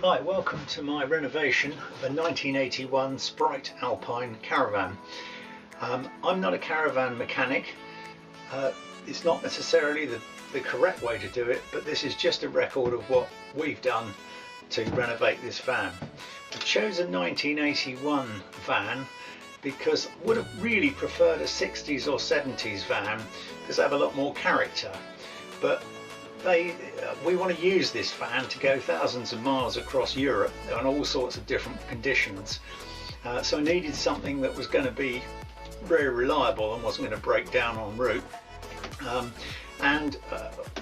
Hi, welcome to my renovation of a 1981 Sprite Alpine Caravan. I'm not a caravan mechanic. It's not necessarily the correct way to do it, but this is just a record of what we've done to renovate this van. I chose a 1981 van because I would have really preferred a 60s or 70s van because they have a lot more character. But we want to use this van to go thousands of miles across Europe on all sorts of different conditions. So I needed something that was going to be very reliable and wasn't going to break down en route.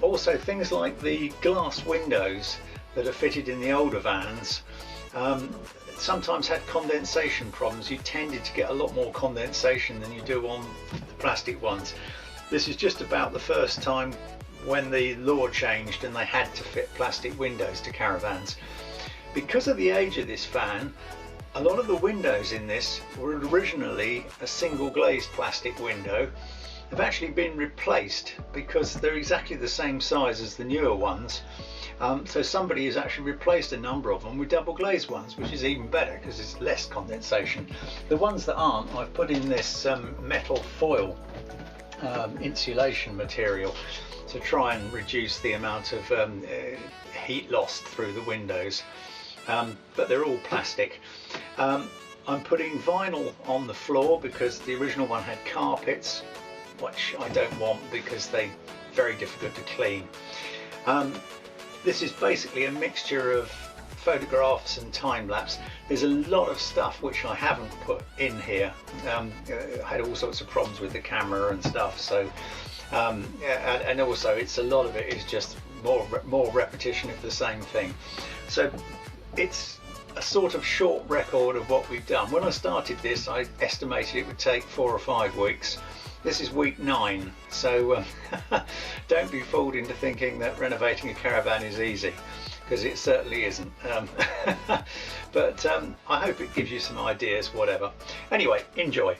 Also things like the glass windows that are fitted in the older vans sometimes had condensation problems. You tended to get a lot more condensation than you do on the plastic ones. This is just about the first time when the law changed and they had to fit plastic windows to caravans. Because of the age of this van, a lot of the windows in this were originally a single glazed plastic window. Have actually been replaced because they're exactly the same size as the newer ones. So somebody has actually replaced a number of them with double glazed ones, which is even better because it's less condensation. The ones that aren't, I've put in this metal foil insulation material to try and reduce the amount of heat lost through the windows, but they're all plastic. I'm putting vinyl on the floor because the original one had carpets, which I don't want because they're very difficult to clean. This is basically a mixture of photographs and time-lapse. There's a lot of stuff which I haven't put in here. I had all sorts of problems with the camera and stuff, so and also it's a lot of it is just more repetition of the same thing. So it's a sort of short record of what we've done. When I started this, I estimated it would take 4 or 5 weeks. This is week 9, so don't be fooled into thinking that renovating a caravan is easy, because it certainly isn't. But I hope it gives you some ideas, whatever. Anyway, enjoy.